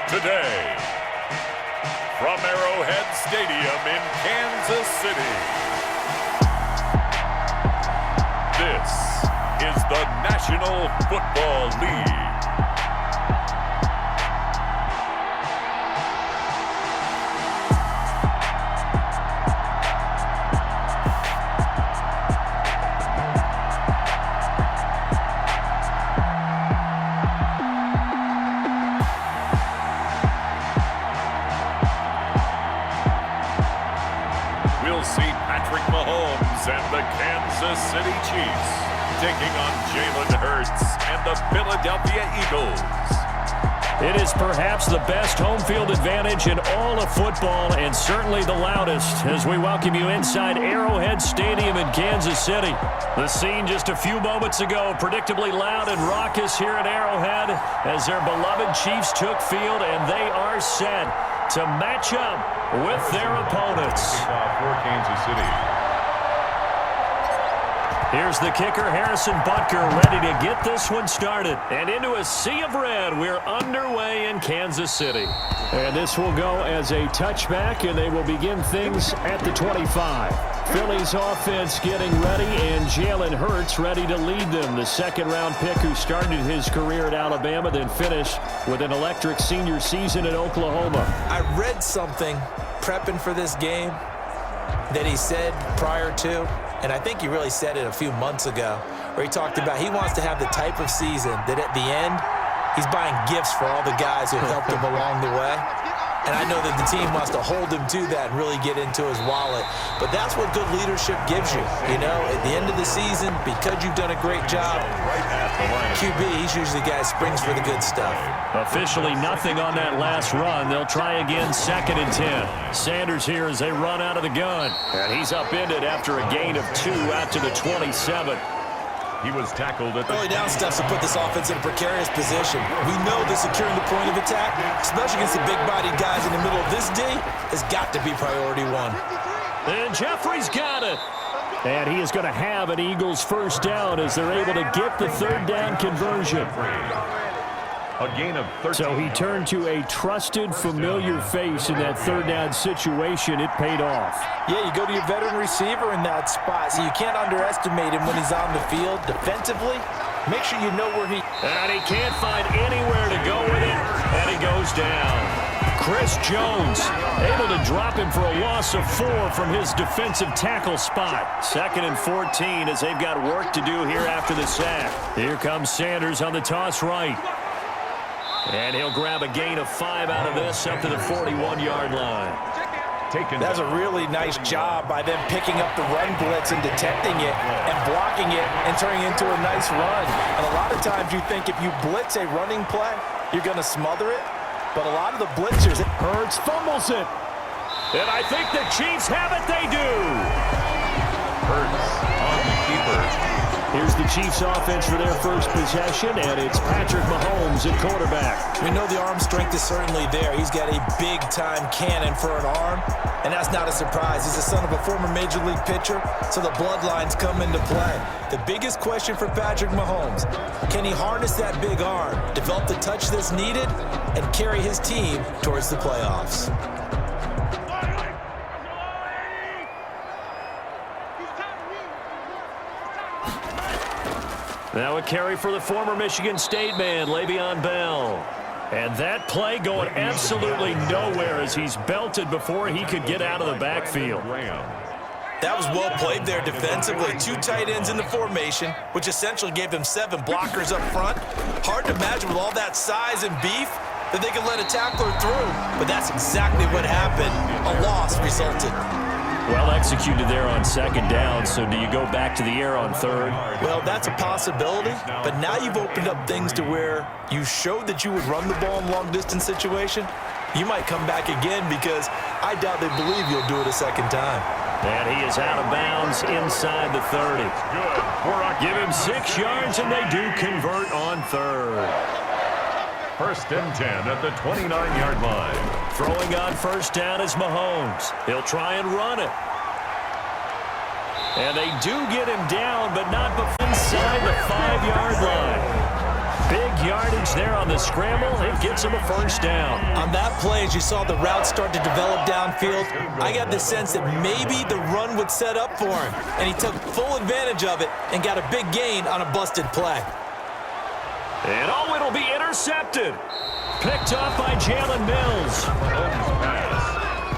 Today, from Arrowhead Stadium in Kansas City, this is the National Football League. We'll see Patrick Mahomes and the Kansas City Chiefs taking on Jalen Hurts and the Philadelphia Eagles. It is perhaps the best home field advantage in all of football, and certainly the loudest, as we welcome you inside Arrowhead Stadium in Kansas City. The scene just a few moments ago, predictably loud and raucous here at Arrowhead as their beloved Chiefs took field, and they are set to match up with their opponents. For Kansas City. Here's the kicker, Harrison Butker, ready to get this one started. And into a sea of red, we're underway in Kansas City. And this will go as a touchback, and they will begin things at the 25. Philly's offense getting ready, and Jalen Hurts ready to lead them. The second-round pick who started his career at Alabama, then finished with an electric senior season in Oklahoma. I read something prepping for this game that he said prior to, and I think he really said it a few months ago, where he talked about he wants to have the type of season that at the end, he's buying gifts for all the guys who helped him along the way. And I know that the team wants to hold him to that and really get into his wallet. But that's what good leadership gives you. You know, at the end of the season, because you've done a great job, QB, he's usually the guy who springs for the good stuff. Officially nothing on that last run. They'll try again, 2nd and 10. Sanders here as they run out of the gun. And he's upended after a gain of 2 out to the 27. He was tackled at the early down steps to put this offense in a precarious position. We know that securing the point of attack, especially against the big-bodied guys in the middle of this D, has got to be priority one. And Jeffrey's got it. And he is going to have an Eagles first down as they're able to get the third down conversion. a gain of 13. So he turned to a trusted, familiar face in that third down situation. It paid off. Yeah, you go to your veteran receiver in that spot, so you can't underestimate him when he's on the field defensively. Make sure you know where he... And he can't find anywhere to go with it, and he goes down. Chris Jones able to drop him for a loss of 4 from his defensive tackle spot. 2nd and 14 as they've got work to do here after the sack. Here comes Sanders on the toss right. And he'll grab a gain of 5 out of this up to the 41-yard line. That's a really nice job by them picking up the run blitz and detecting it and blocking it and turning it into a nice run. And a lot of times you think if you blitz a running play, you're going to smother it. But a lot of the blitzers... Hurts fumbles it. And I think the Chiefs have it. They do. Hurts on the keeper. Here's the Chiefs offense for their first possession, and it's Patrick Mahomes at quarterback. We know the arm strength is certainly there. He's got a big-time cannon for an arm, and that's not a surprise. He's the son of a former Major League pitcher, so the bloodlines come into play. The biggest question for Patrick Mahomes, can he harness that big arm, develop the touch that's needed, and carry his team towards the playoffs? Now a carry for the former Michigan State man, Le'Veon Bell. And that play going absolutely nowhere as he's belted before he could get out of the backfield. That was well played there defensively. 2 tight ends in the formation, which essentially gave them 7 blockers up front. Hard to imagine with all that size and beef that they could let a tackler through. But that's exactly what happened. A loss resulted. Well executed there on 2nd down, so do you go back to the air on 3rd? Well, that's a possibility, but now you've opened up things to where you showed that you would run the ball in long-distance situation. You might come back again because I doubt they believe you'll do it a second time. And he is out of bounds inside the 30. Give him 6 yards, and they do convert on 3rd. 1st and 10 at the 29-yard line. Throwing on 1st down is Mahomes. He'll try and run it. And they do get him down, but not inside the 5-yard line. Big yardage there on the scramble. It gets him a first down. On that play, as you saw the route start to develop downfield, I got the sense that maybe the run would set up for him, and he took full advantage of it and got a big gain on a busted play. And oh, it'll be intercepted. Picked off by Jalen Mills.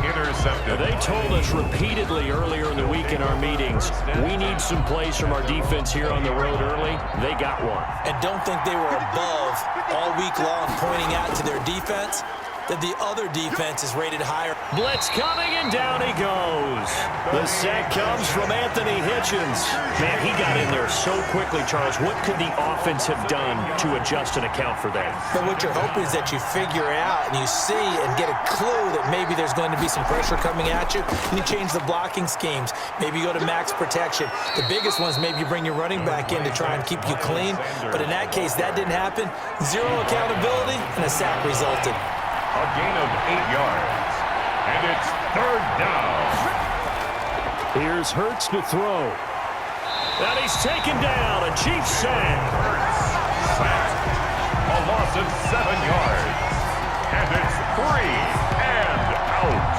Intercepted. They told us repeatedly earlier in the week in our meetings, we need some plays from our defense here on the road early. They got one. And don't think they were above all week long pointing out to their defense that the other defense is rated higher. Blitz coming, and down he goes. The sack comes from Anthony Hitchens. Man, he got in there so quickly, Charles. What could the offense have done to adjust and account for that? But what you're hoping is that you figure out and you see and get a clue that maybe there's going to be some pressure coming at you, and you change the blocking schemes. Maybe you go to max protection. The biggest one is maybe you bring your running back in to try and keep you clean. But in that case, that didn't happen. Zero accountability, and a sack resulted. A gain of 8 yards. And it's third down. Here's Hurts to throw. And he's taken down. A Chiefs sack. Sack. A loss of 7 yards. And it's 3 and out.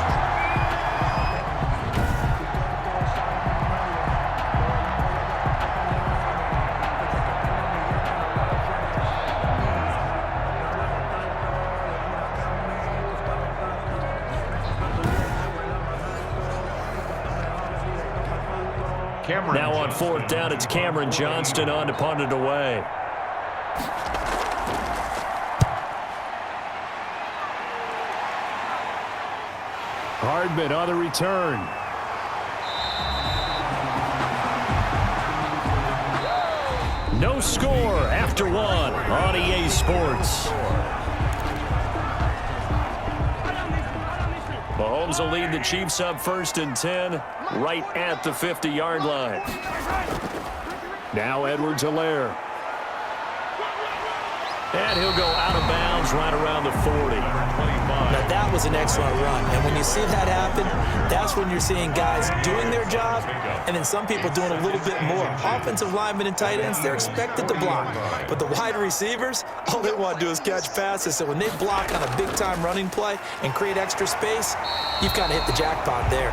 Now on fourth down, it's Cameron Johnston on to punt it away. Hardman on the return. No score after one on EA Sports. Mahomes will lead the Chiefs up 1st and 10, right at the 50-yard line. Now Edwards-Helaire. And he'll go out of bounds right around the 40. Now that was an excellent run. And when you see that happen, that's when you're seeing guys doing their job and then some people doing a little bit more. Offensive linemen and tight ends, they're expected to block. But the wide receivers, all they want to do is catch passes. So when they block on a big-time running play and create extra space, you've kind of hit the jackpot there.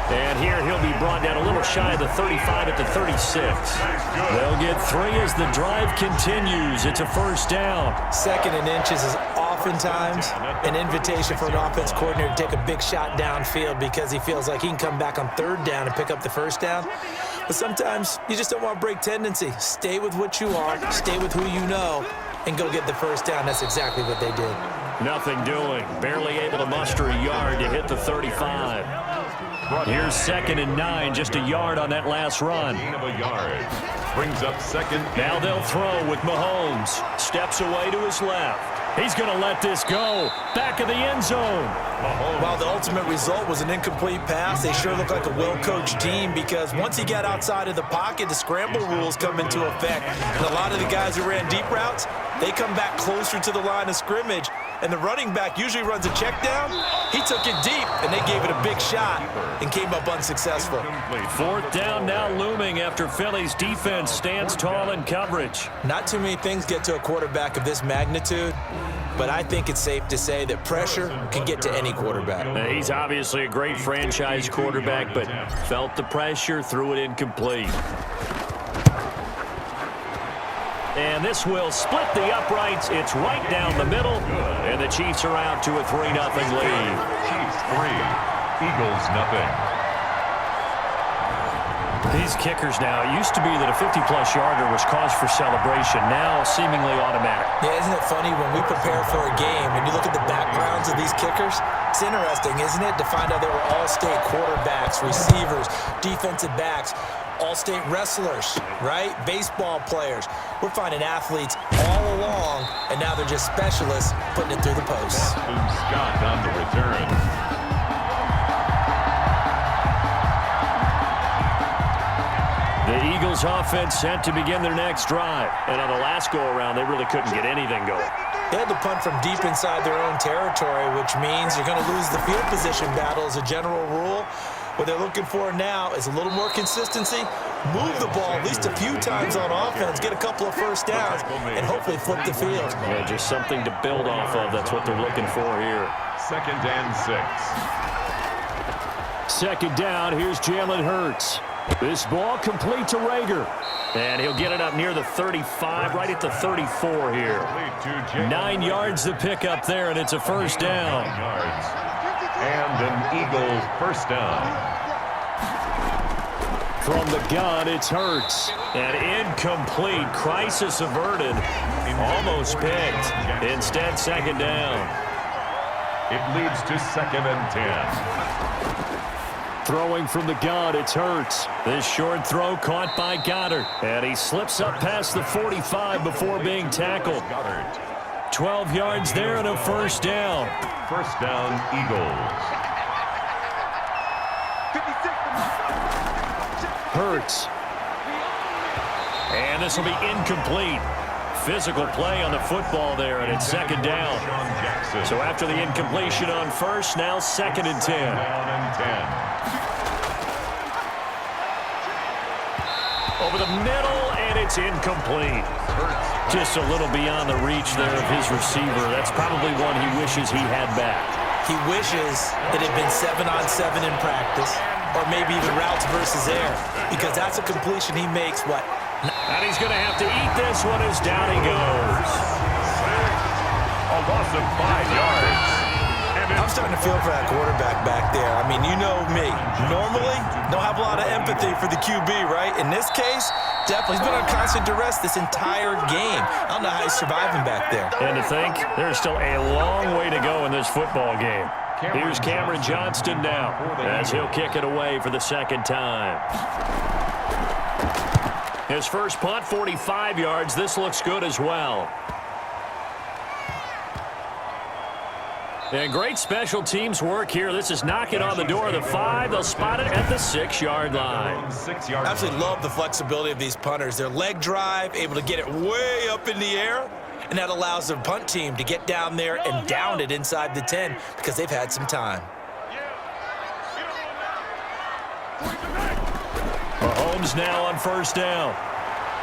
And here he'll be brought down a little shy of the 35 at the 36. They'll get 3 as the drive continues. It's a first down. 2nd and inches is oftentimes an invitation for an offense coordinator to take a big shot downfield because he feels like he can come back on 3rd down and pick up the first down. But sometimes you just don't want to break tendency. Stay with what you are, stay with who you know, and go get the first down. That's exactly what they did. Nothing doing. Barely able to muster a yard to hit the 35. Here's 2nd and 9, just a yard on that last run. Gain of a yard. Brings up 2nd. Now they'll throw with Mahomes. Steps away to his left. He's going to let this go. Back of the end zone. While the ultimate result was an incomplete pass, they sure look like a well-coached team because once he got outside of the pocket, the scramble rules come into effect. And a lot of the guys who ran deep routes, they come back closer to the line of scrimmage. And the running back usually runs a check down. He took it deep, and they gave it a big shot and came up unsuccessful. 4th down now looming after Philly's defense stands tall in coverage. Not too many things get to a quarterback of this magnitude, but I think it's safe to say that pressure can get to any quarterback. He's obviously a great franchise quarterback, but felt the pressure, threw it incomplete. And this will split the uprights. It's right down the middle. And the Chiefs are out to a 3-0 lead. Chiefs 3, Eagles 0. These kickers now, it used to be that a 50-plus yarder was cause for celebration. Now seemingly automatic. Yeah, isn't it funny when we prepare for a game and you look at the backgrounds of these kickers? It's interesting, isn't it, to find out they were all-state quarterbacks, receivers, defensive backs, all-state wrestlers, right? Baseball players. We're finding athletes all along, and now they're just specialists putting it through the posts. Scott on the return. The Eagles offense set to begin their next drive. And on the last go-around, they really couldn't get anything going. They had to punt from deep inside their own territory, which means you're going to lose the field position battle as a general rule. What they're looking for now is a little more consistency, move the ball at least a few times on offense, get a couple of first downs, and hopefully flip the field. Yeah, just something to build off of. That's what they're looking for here. 2nd and 6. Second down, here's Jalen Hurts. This ball complete to Rager. And he'll get it up near the 35, right at the 34 here. 9 yards to pick up there, and it's a first down. 9 yards. And an Eagles first down. From the gun, it's Hurts. And incomplete. Crisis averted. Almost picked. Instead, second down. It leads to 2nd and 10. Throwing from the gun, it's Hurts. This short throw caught by Goddard. And he slips up past the 45 before being tackled. 12 yards there and a first down. First down, Eagles. Hurts. And this will be incomplete. Physical play on the football there, and it's second down. So after the incompletion on first, now 2nd and 10. Over the middle, and it's incomplete. Just a little beyond the reach there of his receiver. That's probably one he wishes he had back. He wishes it had been 7-on-7 in practice, or maybe even routes versus air, because that's a completion he makes, what? And he's going to have to eat this one as down he goes. A loss of 5 yards. I'm starting to feel for that quarterback back there. I mean, you know me. Normally, don't have a lot of empathy for the QB, right? In this case, definitely. He's been under constant duress this entire game. I don't know how he's surviving back there. And to think, there's still a long way to go in this football game. Here's Cameron Johnston now, as he'll kick it away for the second time. His first punt, 45 yards. This looks good as well. And great special teams work here. This is knocking on the door of the 5. They'll spot it at the 6-yard line. I absolutely love the flexibility of these punters. Their leg drive, able to get it way up in the air, and that allows their punt team to get down there and down it inside the 10 because they've had some time. Mahomes now on first down.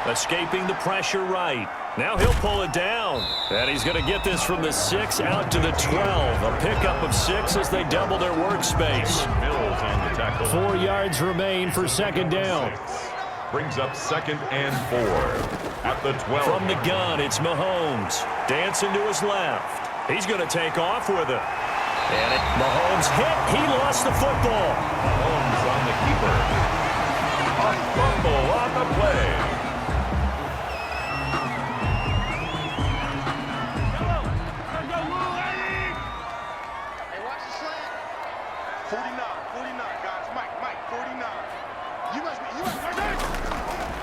Escaping the pressure right. Now he'll pull it down. And he's going to get this from the 6 out to the 12. A pickup of 6 as they double their workspace. 4 yards remain for second down. Brings up 2nd and 4 at the 12. From the gun, it's Mahomes. Dancing to his left. He's going to take off with it. And Mahomes hit. He lost the football. Mahomes on the keeper. A fumble on the play.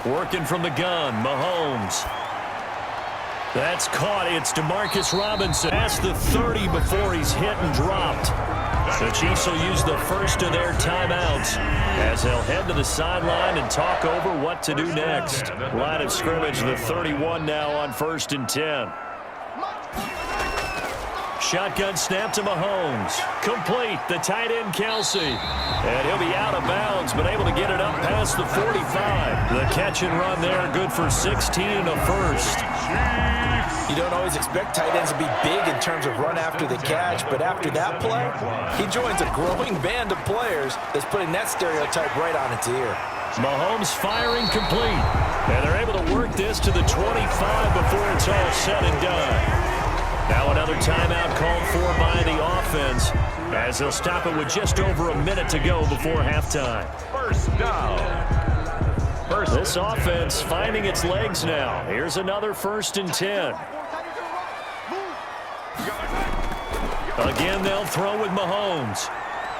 Working from the gun, Mahomes. That's caught. It's Demarcus Robinson. Past the 30 before he's hit and dropped. The Chiefs will use the first of their timeouts as they'll head to the sideline and talk over what to do next. Line of scrimmage, the 31 now on 1st and 10. Shotgun snap to Mahomes. Complete. The tight end, Kelsey. And he'll be out of bounds, but able to get it up past the 45. The catch and run there, good for 16 and a first. You don't always expect tight ends to be big in terms of run after the catch, but after that play, he joins a growing band of players that's putting that stereotype right on its ear. Mahomes firing complete. And they're able to work this to the 25 before it's all said and done. Now another timeout called for by the offense as they'll stop it with just over a minute to go before halftime. First down. This offense finding its legs now. Here's another 1st and 10. Again, they'll throw with Mahomes.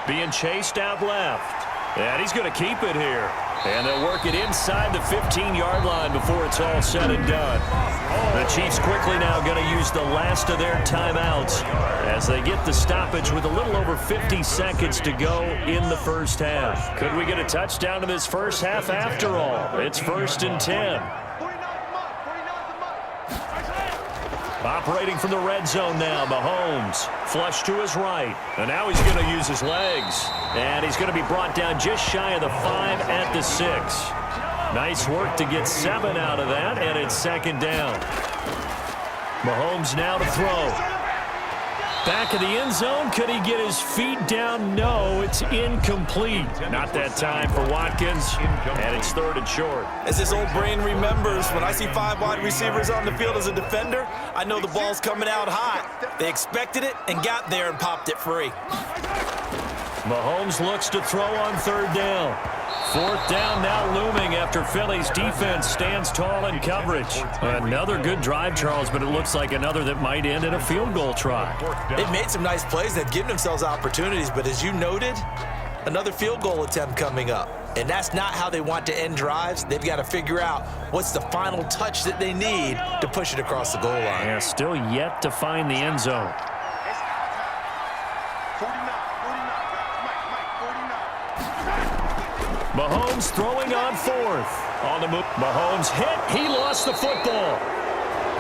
Being chased out left. And he's going to keep it here. And they'll work it inside the 15-yard line before it's all said and done. The Chiefs quickly now going to use the last of their timeouts as they get the stoppage with a little over 50 seconds to go in the first half. Could we get a touchdown in this first half after all? It's 1st and 10. Operating from the red zone now, Mahomes. Flush to his right. And now he's going to use his legs. And he's going to be brought down just shy of the 5 at the 6. Nice work to get 7 out of that, and it's second down. Mahomes now to throw. Back of the end zone. Could he get his feet down? No, it's incomplete. Not that time for Watkins, and it's 3rd and short. As this old brain remembers, when I see 5 wide receivers on the field as a defender, I know the ball's coming out hot. They expected it and got there and popped it free. Mahomes looks to throw on 3rd down. 4th down now looming after Philly's defense stands tall in coverage. Another good drive, Charles, but it looks like another that might end in a field goal try. They've made some nice plays. They've given themselves opportunities, but as you noted, another field goal attempt coming up. And that's not how they want to end drives. They've got to figure out what's the final touch that they need to push it across the goal line. Yeah, still yet to find the end zone. Mahomes throwing on 4th. On the move. Mahomes hit. He lost the football.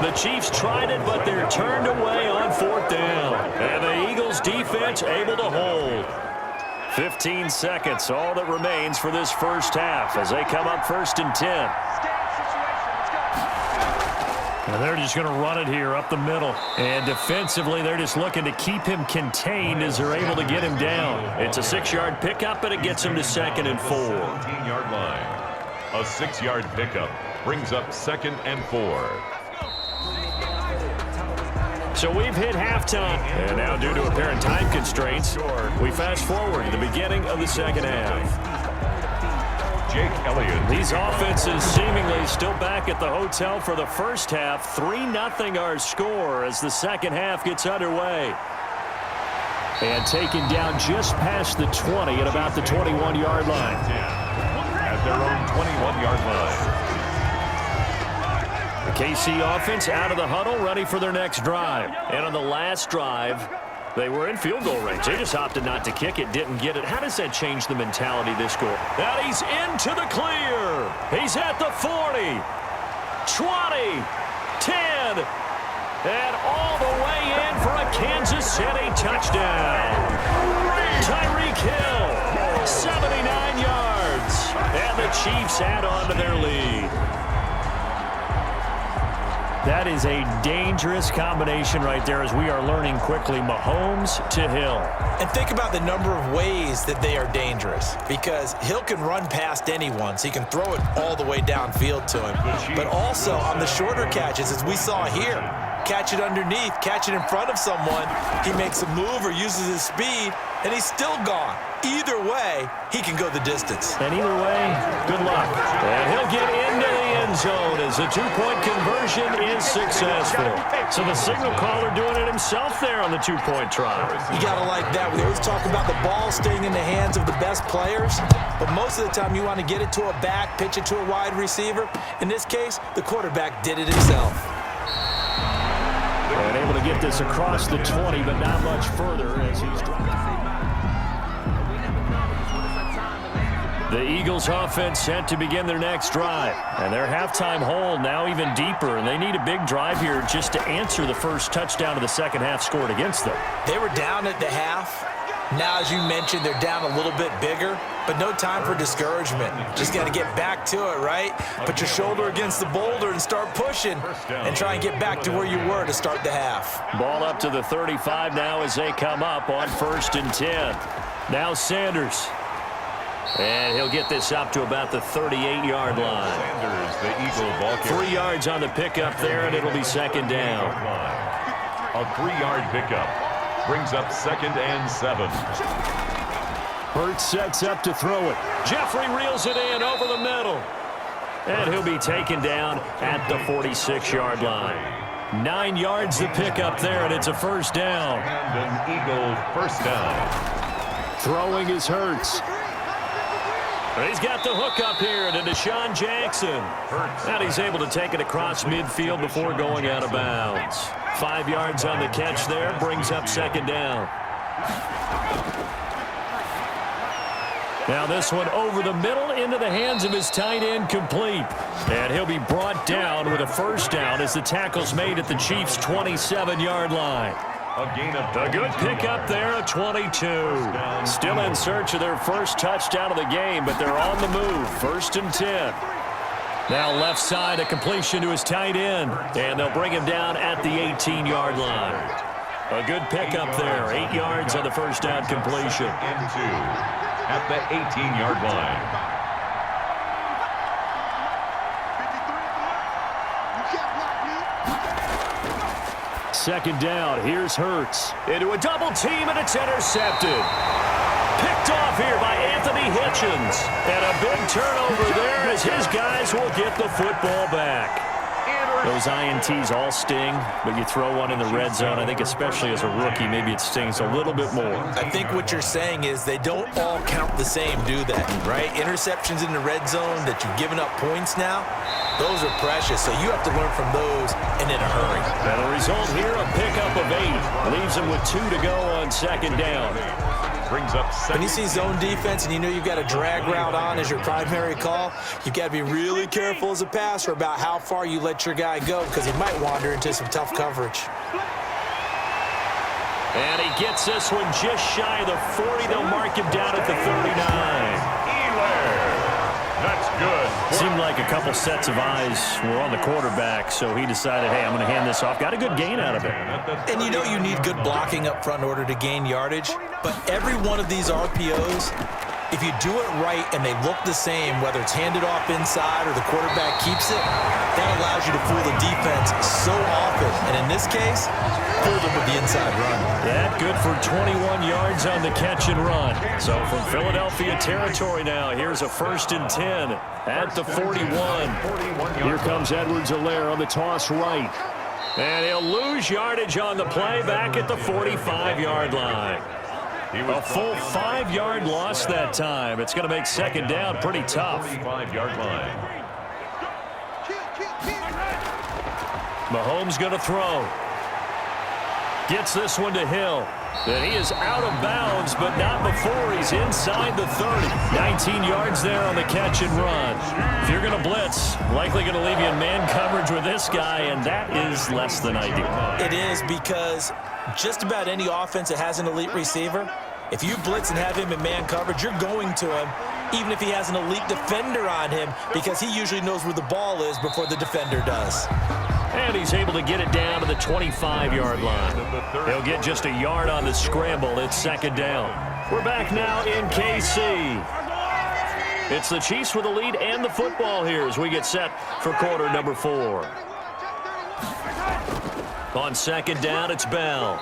The Chiefs tried it, but they're turned away on 4th down. And the Eagles defense able to hold. 15 seconds, all that remains for this first half as they come up 1st and 10. And they're just going to run it here up the middle. And defensively, they're just looking to keep him contained as they're able to get him down. It's a 6-yard pickup, and it gets him to 2nd and 4. 14-yard line. A 6-yard pickup brings up 2nd and 4. So we've hit halftime. And now due to apparent time constraints, we fast forward to the beginning of the second half. Jake Elliott. These offenses seemingly still back at the hotel for the first half. 3-0 our score as the second half gets underway. And taken down just past the 20 at about the 21-yard line. At their own 21-yard line. The KC offense out of the huddle, ready for their next drive. And on the last drive, they were in field goal range. They just opted not to kick it, didn't get it. How does that change the mentality this score? Now he's into the clear. He's at the 40, 20, 10, and all the way in for a Kansas City touchdown. Tyreek Hill, 79 yards, and the Chiefs add on to their lead. That is a dangerous combination right there as we are learning quickly. Mahomes to Hill. And think about the number of ways that they are dangerous because Hill can run past anyone, so he can throw it all the way downfield to him. But also on the shorter catches, as we saw here, catch it underneath, catch it in front of someone, he makes a move or uses his speed, and he's still gone. Either way, he can go the distance. And either way, good luck. And he'll get into the end zone as the two-point conversion is successful. So the signal caller doing it himself there on the two-point try. You got to like that. We always talk about the ball staying in the hands of the best players, but most of the time you want to get it to a back, pitch it to a wide receiver. In this case, the quarterback did it himself. And able to get this across the 20, but not much further as he's dropped. The Eagles offense set to begin their next drive. And their halftime hole now even deeper, and they need a big drive here just to answer the first touchdown of the second half scored against them. They were down at the half. Now, as you mentioned, they're down a little bit bigger, but no time for discouragement. Just got to get back to it, right? Put your shoulder against the boulder and start pushing and try and get back to where you were to start the half. Ball up to the 35 now as they come up on 1st and 10. Now Sanders. And he'll get this up to about the 38-yard line. Sanders, the Eagle ball carrier. 3 yards on the pickup there, and it'll be second down. A 3-yard pickup brings up 2nd and 7. Hurts sets up to throw it. Jeffrey reels it in over the middle. And he'll be taken down at the 46-yard line. 9 yards the pickup there, and it's a first down. And an Eagle first down. Throwing is Hurts. He's got the hook up here to Deshaun Jackson. And he's able to take it across midfield before going out of bounds. 5 yards on the catch there, brings up second down. Now this one over the middle into the hands of his tight end, complete. And he'll be brought down with a first down as the tackle's made at the Chiefs' 27-yard line. A good pickup there, a 22. Still in search of their first touchdown of the game, but they're on the move. 1st and 10. Now left side, a completion to his tight end. And they'll bring him down at the 18-yard line. A good pickup there. 8 yards on the first down completion. And 2 at the 18-yard line. Second down. Here's Hurts. Into a double team, and it's intercepted. Picked off here by Anthony Hitchens. And a big turnover there as his guys will get the football back. Those INTs all sting, but you throw one in the red zone. I think especially as a rookie, maybe it stings a little bit more. I think what you're saying is they don't all count the same, do they? Right? Interceptions in the red zone that you've given up points now, those are precious. So you have to learn from those and in a hurry. And the result here, a pickup of 8. Leaves them with 2 to go on second down. Brings up when you see zone defense and you know you've got a drag route on as your primary call, you've got to be really careful as a passer about how far you let your guy go because he might wander into some tough coverage. And he gets this one just shy of the 40. They'll mark him down at the 39. That's good. Seemed like a couple sets of eyes were on the quarterback, so he decided, hey, I'm going to hand this off. Got a good gain out of it. And you know you need good blocking up front in order to gain yardage, but every one of these RPOs, if you do it right and they look the same, whether it's handed off inside or the quarterback keeps it, that allows you to fool the defense so often. And in this case, fool them with the inside run. That good for 21 yards on the catch and run. So from Philadelphia territory now, here's a 1st and 10 at the 41. Here comes Edwards-Helaire on the toss right. And he'll lose yardage on the play back at the 45-yard line. A full 5-yard loss that time. It's going to make second down pretty tough. 5-yard line. Mahomes going to throw. Gets this one to Hill. And he is out of bounds, but not before he's inside the 30. 19 yards there on the catch and run. If you're going to blitz, likely going to leave you in man coverage with this guy, and that is less than ideal. It is because just about any offense that has an elite receiver, if you blitz and have him in man coverage, you're going to him, even if he has an elite defender on him, because he usually knows where the ball is before the defender does. And he's able to get it down to the 25-yard line. He'll get just a yard on the scramble. It's second down. We're back now in KC. It's the Chiefs with the lead and the football here as we get set for quarter number 4. On second down, it's Bell.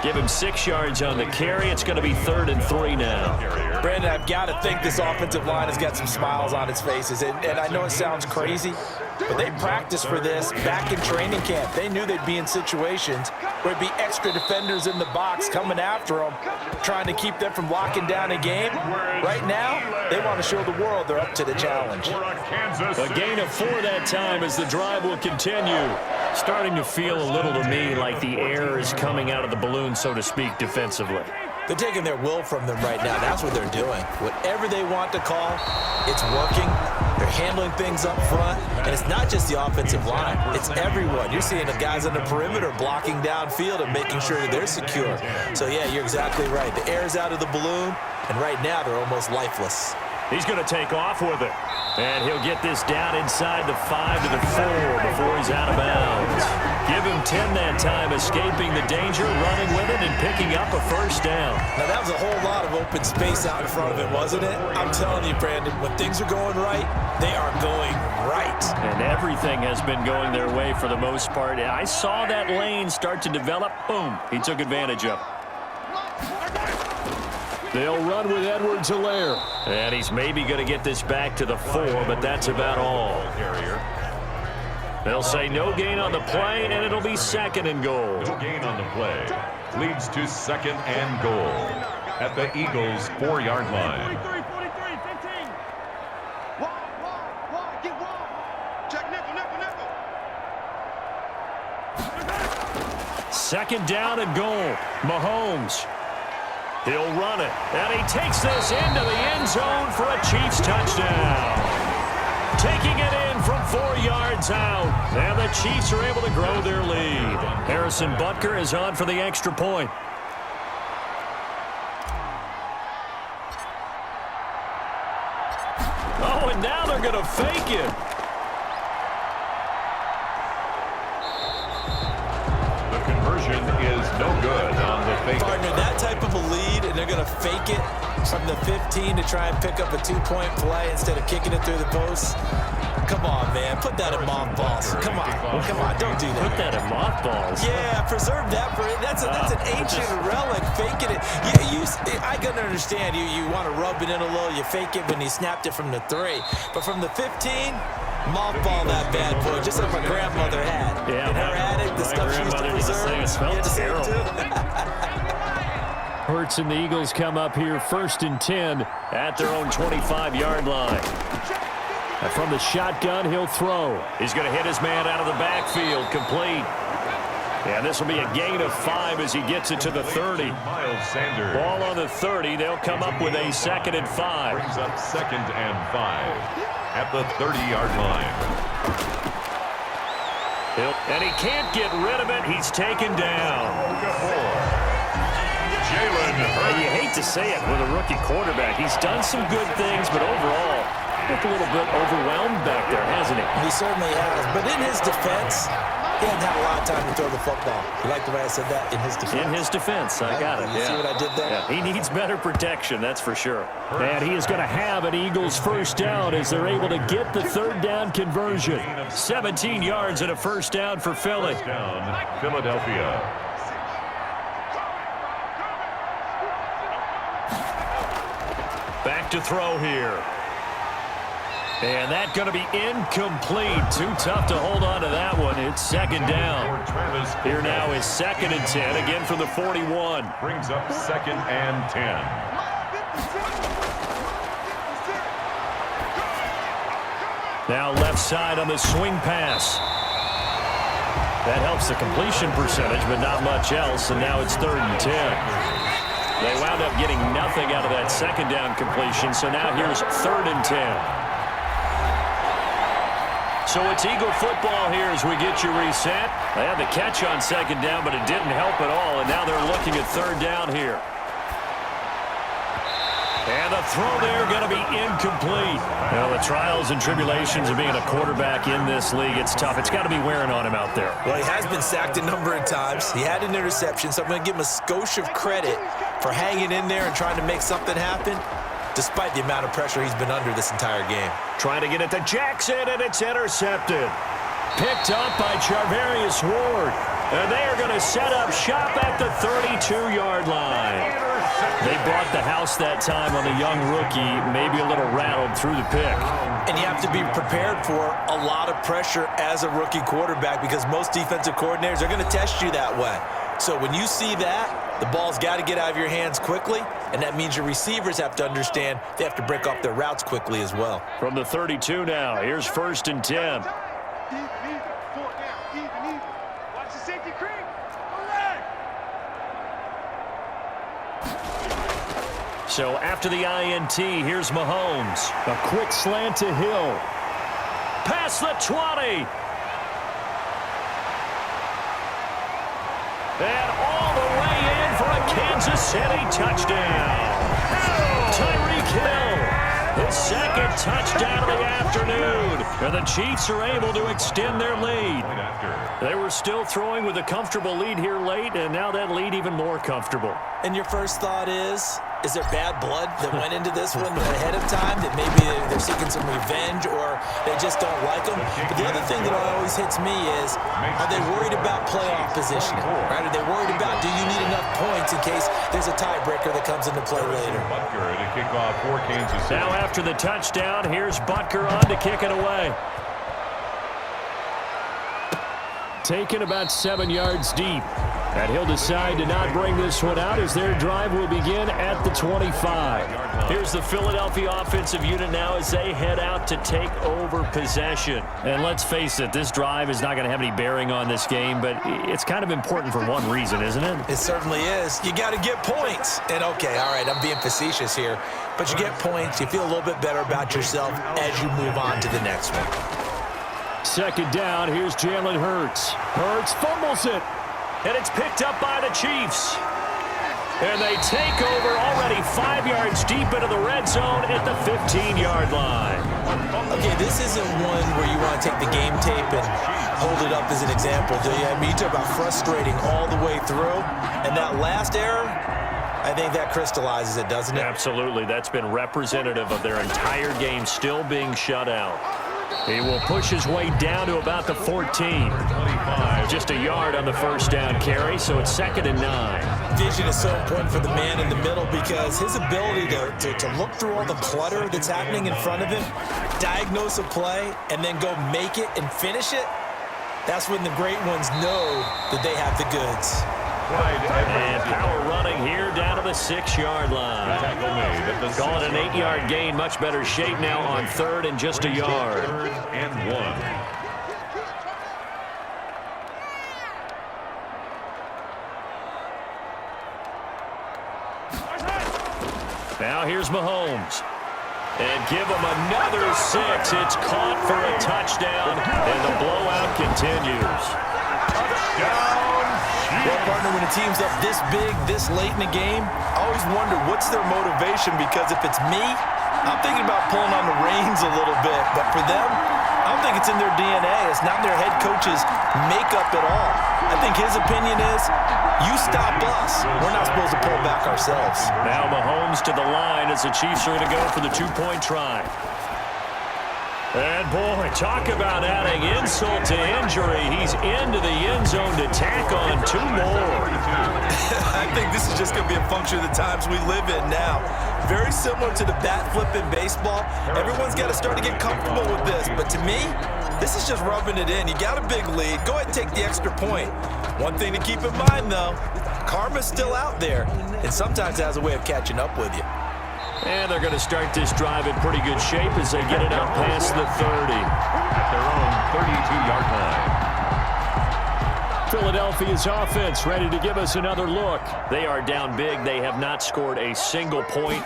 Give him 6 yards on the carry. It's going to be 3rd and 3 now. Brandon, I've got to think this offensive line has got some smiles on its faces. And I know it sounds crazy, but they practiced for this back in training camp. They knew they'd be in situations where it'd be extra defenders in the box coming after them, trying to keep them from locking down a game. Right now, they want to show the world they're up to the challenge. A gain of 4 that time as the drive will continue. Starting to feel a little to me like the air is coming out of the balloon, so to speak, defensively. They're taking their will from them right now. That's what they're doing. Whatever they want to call, it's working. They're handling things up front. And it's not just the offensive line. It's everyone. You're seeing the guys on the perimeter blocking downfield and making sure that they're secure. So, yeah, you're exactly right. The air's out of the balloon, and right now they're almost lifeless. He's going to take off with it. And he'll get this down inside the 5 to the 4 before he's out of bounds. Give him 10 that time, escaping the danger, running with it, and picking up a first down. Now, that was a whole lot of open space out in front of him, wasn't it? I'm telling you, Brandon, when things are going right, they are going right. And everything has been going their way for the most part. I saw that lane start to develop. Boom. He took advantage of it. They'll run with Edwards-Helaire. And he's maybe going to get this back to the 4, but that's about all. They'll say no gain on the play, and it'll be 2nd and goal. No gain on the play. Leads to 2nd and goal at the Eagles' 4-yard line. 2nd down and goal. Mahomes. He'll run it, and he takes this into the end zone for a Chiefs touchdown. Taking it in from 4 yards out, and the Chiefs are able to grow their lead. Harrison Butker is on for the extra point. Oh, and now they're going to fake it. The conversion is no good on the fake. Partner, that type of a lead, and they're going to fake it from the 15 to try and pick up a 2-point play instead of kicking it through the post. Come on, man. Put that in mothballs. Come on. Come on. Don't do that. Put that in mothballs. Yeah, preserve that for it. That's an ancient relic. Faking it. I can understand. You want to rub it in a little. You fake it when you snapped it from the 3. But from the 15, mothball that bad boy, just like my grandmother had. Yeah, in her attic, the stuff she used to preserve. It smelled terrible. Too. Hurts and the Eagles come up here 1st and 10 at their own 25-yard line. And from the shotgun, he'll throw. He's going to hit his man out of the backfield, complete. And this will be a gain of 5 as he gets it to the 30. Ball on the 30. They'll come up with a 2nd and 5. Brings up 2nd and 5 at the 30-yard line. And he can't get rid of it. He's taken down. You hate to say it with a rookie quarterback. He's done some good things, but overall, looked a little bit overwhelmed back there, hasn't he? He certainly has. But in his defense, he hasn't had a lot of time to throw the football. You like the way I said that? In his defense. In his defense. I got it. You see what I did there? Yeah. He needs better protection, that's for sure. And he is going to have an Eagles 1st down as they're able to get the 3rd down conversion. 17 yards and a 1st down for Philly. Down, Philadelphia. Back to throw here. And that's going to be incomplete. Too tough to hold on to that one. It's 2nd down. Here now is 2nd and 10, again from the 41. Brings up 2nd and 10. Now left side on the swing pass. That helps the completion percentage, but not much else. And now it's 3rd and 10. They wound up getting nothing out of that 2nd down completion, so now here's 3rd and 10. So it's Eagle football here as we get you reset. They had the catch on 2nd down, but it didn't help at all, and now they're looking at 3rd down here. And the throw there going to be incomplete. Well, the trials and tribulations of being a quarterback in this league, it's tough. It's got to be wearing on him out there. Well, he has been sacked a number of times. He had an interception, so I'm going to give him a skosh of credit for hanging in there and trying to make something happen, despite the amount of pressure he's been under this entire game. Trying to get it to Jackson, and it's intercepted. Picked up by Charvarius Ward. And they are going to set up shop at the 32-yard line. They bought the house that time on the young rookie, maybe a little rattled through the pick. And you have to be prepared for a lot of pressure as a rookie quarterback because most defensive coordinators are going to test you that way. So when you see that, the ball's got to get out of your hands quickly, and that means your receivers have to understand they have to break off their routes quickly as well. From the 32 now, here's 1st and 10. So after the INT, here's Mahomes. A quick slant to Hill. Past the 20. And all the way in for a Kansas City touchdown. Tyreek Hill, his 2nd touchdown of the afternoon. And the Chiefs are able to extend their lead. They were still throwing with a comfortable lead here late, and now that lead even more comfortable. And your first thought is there bad blood that went into this one ahead of time, that maybe they're seeking some revenge or they just don't like them? But the other thing that always hits me is, are they worried about playoff positioning? Right? Are they worried about, do you need enough points in case there's a tiebreaker that comes into play later? Now after the touchdown, here's Butker on to kick it away. Taken about 7 yards deep. And he'll decide to not bring this one out as their drive will begin at the 25. Here's the Philadelphia offensive unit now as they head out to take over possession. And let's face it, this drive is not going to have any bearing on this game, but it's kind of important for one reason, isn't it? It certainly is. You got to get points. And okay, all right, I'm being facetious here, but you get points, you feel a little bit better about yourself as you move on to the next one. 2nd down, here's Jalen Hurts. Hurts fumbles it. And it's picked up by the Chiefs. And they take over already 5 yards deep into the red zone at the 15-yard line. Okay, this isn't one where you want to take the game tape and hold it up as an example, do you? I mean, you talk about frustrating all the way through. And that last error, I think that crystallizes it, doesn't it? Absolutely. That's been representative of their entire game still being shut out. He will push his way down to about the 14. Just a yard on the first down carry, so it's 2nd and 9. Vision is so important for the man in the middle because his ability to look through all the clutter that's happening in front of him, diagnose a play, and then go make it and finish it, that's when the great ones know that they have the goods. And power running here down to the 6-yard line. Call it an 8-yard gain. Much better shape now on 3rd and just a yard. 3rd and 1. Now here's Mahomes. And give him another 6. It's caught for a touchdown, and the blowout continues. Well, partner, when a team's up this big, this late in the game, I always wonder what's their motivation, because if it's me, I'm thinking about pulling on the reins a little bit. But for them, I don't think it's in their DNA. It's not their head coach's makeup at all. I think his opinion is, you stop us. We're not supposed to pull back ourselves. Now Mahomes to the line as the Chiefs are going to go for the 2-point try. And, boy, talk about adding insult to injury. He's into the end zone to tack on 2 more. I think this is just going to be a function of the times we live in now. Very similar to the bat flip in baseball. Everyone's got to start to get comfortable with this. But to me, this is just rubbing it in. You got a big lead. Go ahead and take the extra point. One thing to keep in mind, though, karma's still out there, and sometimes it has a way of catching up with you. And they're going to start this drive in pretty good shape as they get it out past the 30. At their own 32-yard line. Philadelphia's offense ready to give us another look. They are down big. They have not scored a single point.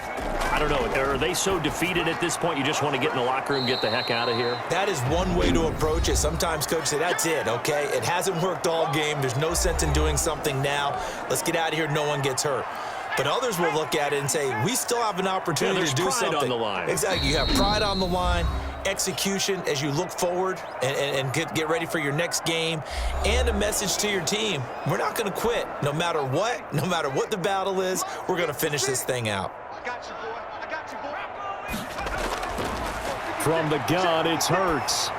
I don't know. Are they so defeated at this point you just want to get in the locker room, get the heck out of here? That is one way to approach it. Sometimes coaches say, that's it, okay? It hasn't worked all game. There's no sense in doing something now. Let's get out of here. No one gets hurt. But others will look at it and say, we still have an opportunity to do something. Pride on the line. Exactly. You have pride on the line, execution as you look forward and get ready for your next game, and a message to your team. We're not going to quit. No matter what the battle is, we're going to finish this thing out. I got you, boy. I got you, boy. From the gun, it's Hurts.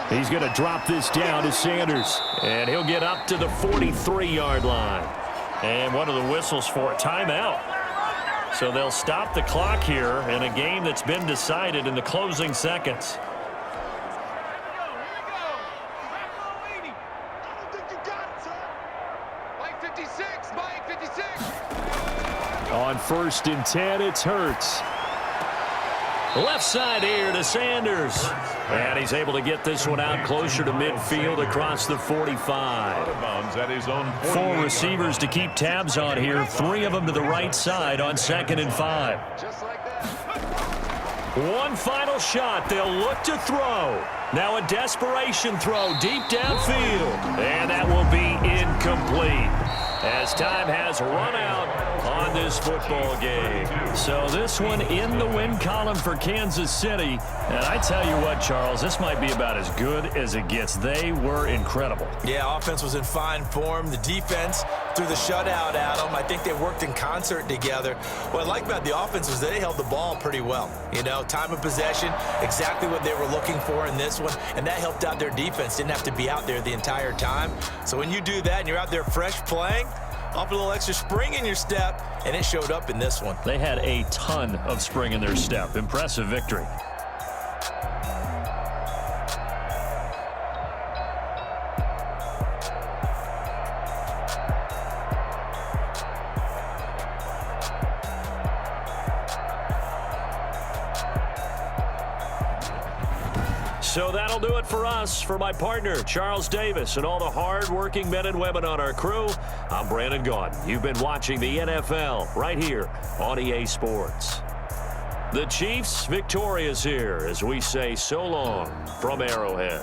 He's going to drop this down to Sanders. And he'll get up to the 43-yard line. And one of the whistles for a timeout. So they'll stop the clock here in a game that's been decided in the closing seconds. On 1st and 10, it's Hurts. Left side here to Sanders. And he's able to get this one out closer to midfield across the 45. 4 receivers to keep tabs on here. 3 of them to the right side on 2nd and 5. One final shot. They'll look to throw. Now a desperation throw deep downfield. And that will be incomplete, as time has run out on this football game. So this one in the win column for Kansas City. And I tell you what, Charles, this might be about as good as it gets. They were incredible. Yeah, offense was in fine form. The defense threw the shutout at them. I think they worked in concert together. What I like about the offense was they held the ball pretty well. You know, time of possession, exactly what they were looking for in this one. And that helped out their defense. Didn't have to be out there the entire time. So when you do that and you're out there fresh playing, off a little extra spring in your step, and it showed up in this one. They had a ton of spring in their step. Impressive victory. So that'll do it for us. For my partner, Charles Davis, and all the hard-working men and women on our crew, I'm Brandon Gaudin. You've been watching the NFL right here on EA Sports. The Chiefs victorious here as we say so long from Arrowhead.